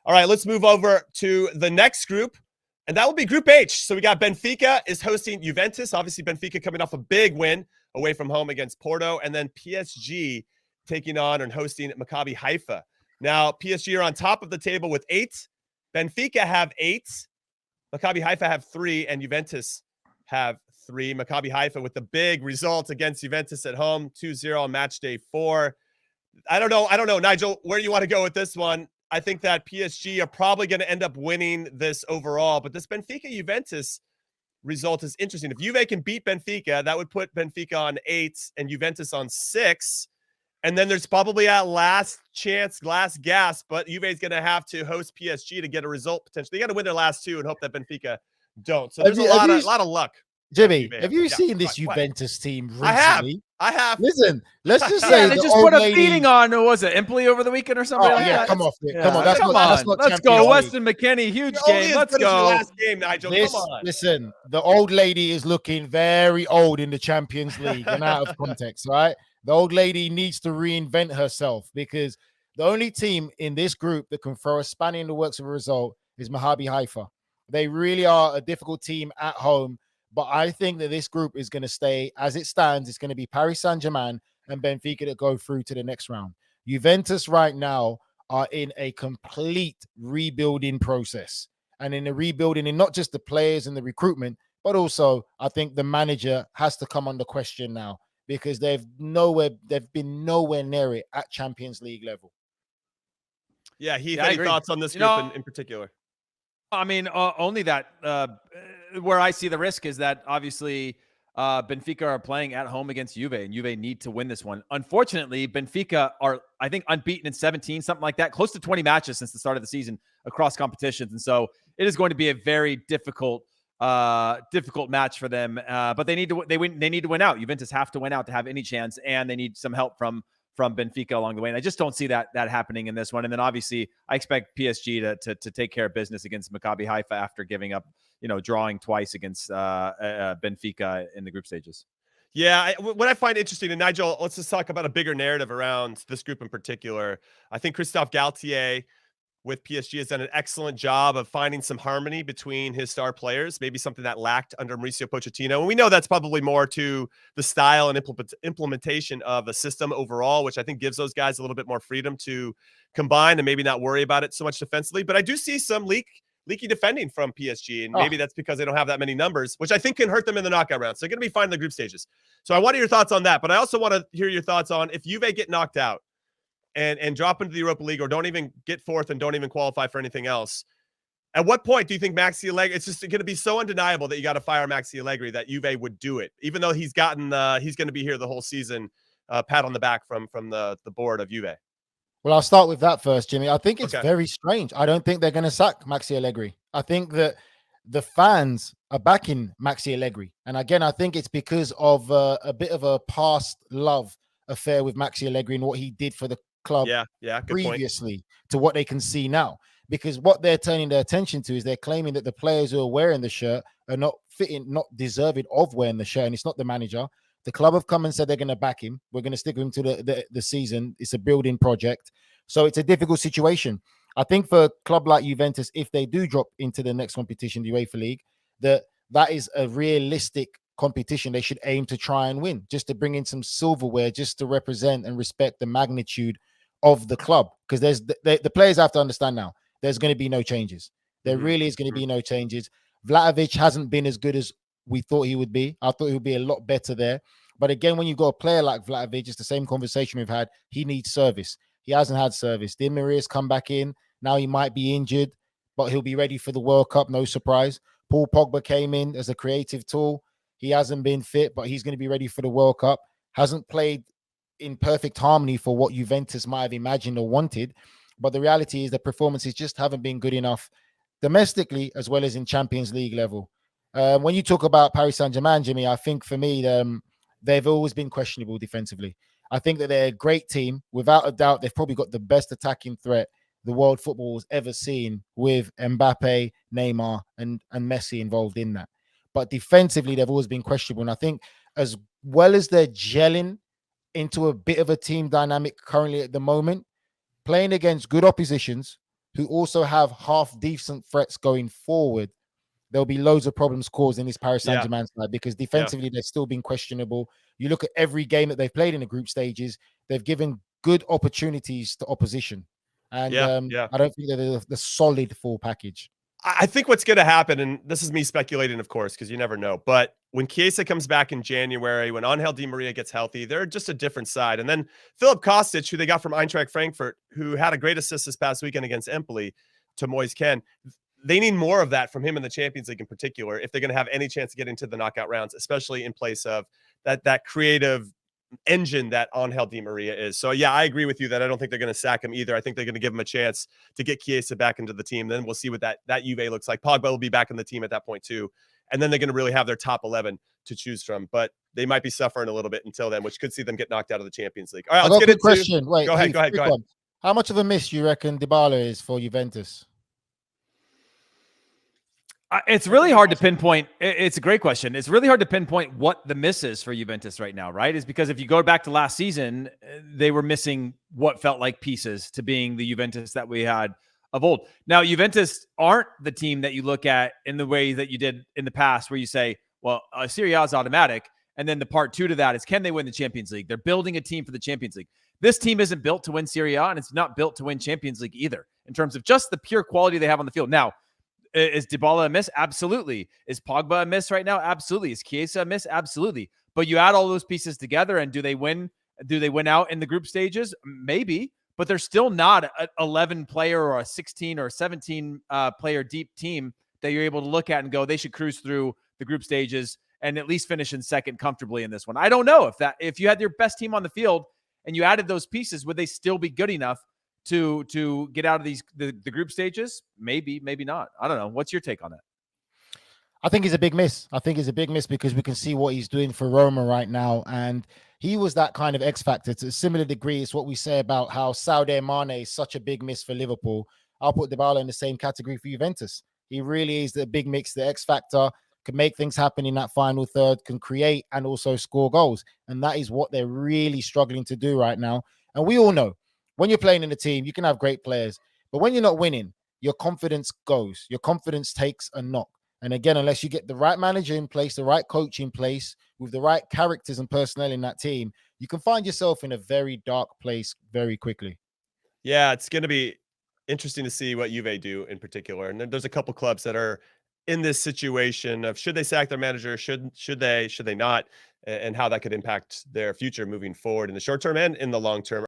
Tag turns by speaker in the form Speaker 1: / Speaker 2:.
Speaker 1: All right, let's move over to the next group, and that will be Group H. So we got Benfica is hosting Juventus. Obviously, Benfica coming off a big win away from home against Porto, and then PSG taking on and hosting Maccabi Haifa. Now, PSG are on top of the table with 8. Benfica have 8. Maccabi Haifa have 3, and Juventus have 3. Maccabi Haifa with the big result against Juventus at home, 2-0 on match day 4. I don't know, Nigel, where you want to go with this one. I think that PSG are probably going to end up winning this overall, but this Benfica-Juventus result is interesting. If Juve can beat Benfica, that would put Benfica on 8 and Juventus on 6. And then there's probably a last chance, last gasp, but Juve is going to have to host PSG to get a result potentially. They got to win their last 2 and hope that Benfica don't. So there's a lot of luck.
Speaker 2: Jimmy, have you seen this Juventus team recently?
Speaker 1: I have.
Speaker 2: Listen, let's just say
Speaker 3: they just put a beating on, what was it, Empoli over the weekend or something like that?
Speaker 2: Come off it. Come on. That's not
Speaker 3: Let's go. Weston McKennie, huge game. Let's go.
Speaker 1: Last game, Nigel. Come on.
Speaker 2: Listen, the old lady is looking very old in the Champions League and out of context, right? The old lady needs to reinvent herself because the only team in this group that can throw a spanner in the works of a result is Maccabi Haifa. They really are a difficult team at home. But I think that this group is going to stay as it stands. It's going to be Paris Saint-Germain and Benfica that go through to the next round. Juventus right now are in a complete rebuilding process. And in the rebuilding, in not just the players and the recruitment, but also I think the manager has to come under question now because they've been nowhere near it at Champions League level.
Speaker 1: Yeah, Heath, any thoughts on this group in particular?
Speaker 3: I mean, only that where I see the risk is that obviously Benfica are playing at home against Juve, and Juve need to win this one. Unfortunately, Benfica are, I think, unbeaten in 17, something like that, close to 20 matches since the start of the season across competitions. And so it is going to be a very difficult match for them. But they need to win out. Juventus have to win out to have any chance, and they need some help from Benfica along the way. And I just don't see that happening in this one. And then obviously I expect PSG to take care of business against Maccabi Haifa after giving up, drawing twice against Benfica in the group stages.
Speaker 1: Yeah, what I find interesting, and Nigel, let's just talk about a bigger narrative around this group in particular. I think Christophe Galtier with PSG has done an excellent job of finding some harmony between his star players, maybe something that lacked under Mauricio Pochettino. And we know that's probably more to the style and implementation of the system overall, which I think gives those guys a little bit more freedom to combine and maybe not worry about it so much defensively. But I do see some leaky defending from PSG, and maybe that's because they don't have that many numbers, which I think can hurt them in the knockout rounds. So they're going to be fine in the group stages. So I wanted your thoughts on that, but I also want to hear your thoughts on if Juve get knocked out and drop into the Europa League or don't even get fourth and don't even qualify for anything else. At what point do you think Maxi Allegri, it's just going to be so undeniable that you got to fire Maxi Allegri that Juve would do it, even though he's going to be here the whole season, pat on the back from the board of Juve?
Speaker 2: Well, I'll start with that first, Jimmy. I think it's very strange. I don't think they're going to sack Maxi Allegri. I think that the fans are backing Maxi Allegri. And again, I think it's because of a bit of a past love affair with Maxi Allegri and what he did for the club previously to what they can see now. Because what they're turning their attention to is they're claiming that the players who are wearing the shirt are not fitting, not deserving of wearing the shirt. And it's not the manager. The club have come and said they're going to back him. We're going to stick with him to the season. It's a building project. So it's a difficult situation. I think for a club like Juventus, if they do drop into the next competition, the UEFA League, that is a realistic competition they should aim to try and win, just to bring in some silverware, just to represent and respect the magnitude of the club. Because there's the players have to understand now, there's going to be no changes. There really is going to be no changes. Vlahovic hasn't been as good as we thought he would be. I thought he would be a lot better there. But again, when you've got a player like Vlahovic, it's the same conversation we've had. He needs service. He hasn't had service. Di Maria's come back in. Now he might be injured, but he'll be ready for the World Cup. No surprise. Paul Pogba came in as a creative tool. He hasn't been fit, but he's going to be ready for the World Cup. Hasn't played in perfect harmony for what Juventus might have imagined or wanted. But the reality is the performances just haven't been good enough domestically as well as in Champions League level. When you talk about Paris Saint-Germain, Jimmy, I think for me, they've always been questionable defensively. I think that they're a great team. Without a doubt, they've probably got the best attacking threat the world football has ever seen, with Mbappe, Neymar, and Messi involved in that. But defensively, they've always been questionable. And I think as well as they're gelling into a bit of a team dynamic currently at the moment, playing against good oppositions who also have half decent threats going forward, there'll be loads of problems caused in this Paris Saint-Germain side, because defensively they've still been questionable. You look at every game that they've played in the group stages, they've given good opportunities to opposition. And I don't think they're the solid full package.
Speaker 1: I think what's going to happen, and this is me speculating, of course, because you never know, but when Chiesa comes back in January, when Angel Di Maria gets healthy, they're just a different side. And then Philip Kostic, who they got from Eintracht Frankfurt, who had a great assist this past weekend against Empoli to Moise Kean, they need more of that from him in the Champions League in particular if they're going to have any chance to get into the knockout rounds, especially in place of that creative engine that Angel Di Maria is. So yeah, I agree with you that I don't think they're going to sack him either. I think they're going to give him a chance to get Chiesa back into the team. Then we'll see what that Juve looks like. Pogba will be back in the team at that point too. And then they're going to really have their top 11 to choose from, but they might be suffering a little bit until then, which could see them get knocked out of the Champions League. All right, let's get into
Speaker 2: question. Wait,
Speaker 1: go ahead.
Speaker 2: How much of a miss do you reckon Dybala is for Juventus?
Speaker 3: It's really hard to pinpoint. It's a great question. It's really hard to pinpoint what the miss is for Juventus right now, right? Is because if you go back to last season, they were missing what felt like pieces to being the Juventus that we had of old. Now, Juventus aren't the team that you look at in the way that you did in the past, where you say, well, Serie A is automatic. And then the part two to that is, can they win the Champions League? They're building a team for the Champions League. This team isn't built to win Serie A, and it's not built to win Champions League either, in terms of just the pure quality they have on the field. Now, is Dybala a miss? Absolutely. Is Pogba a miss right now? Absolutely. Is Chiesa a miss? Absolutely. But you add all those pieces together, and do they win? Do they win out in the group stages? Maybe, but they're still not an 11 player or a 16 or 17 player deep team that you're able to look at and go, they should cruise through the group stages and at least finish in second comfortably in this one. I don't know if you had your best team on the field and you added those pieces, would they still be good enough to get out of the group stages? Maybe not. I don't know. What's your take on that?
Speaker 2: I think he's a big miss. I think he's a big miss because we can see what he's doing for Roma right now. And he was that kind of X factor to a similar degree. It's what we say about how Sadio Mane is such a big miss for Liverpool. I'll put Dybala in the same category for Juventus. He really is the big mix, the X factor, can make things happen in that final third, can create and also score goals. And that is what they're really struggling to do right now. And we all know, when you're playing in a team, you can have great players, but when you're not winning, your confidence goes. Your confidence takes a knock. And again, unless you get the right manager in place, the right coach in place, with the right characters and personnel in that team, you can find yourself in a very dark place very quickly.
Speaker 1: Yeah, it's going to be interesting to see what Juve do in particular. And there's a couple clubs that are in this situation of should they sack their manager, should they not, and how that could impact their future moving forward in the short term and in the long term.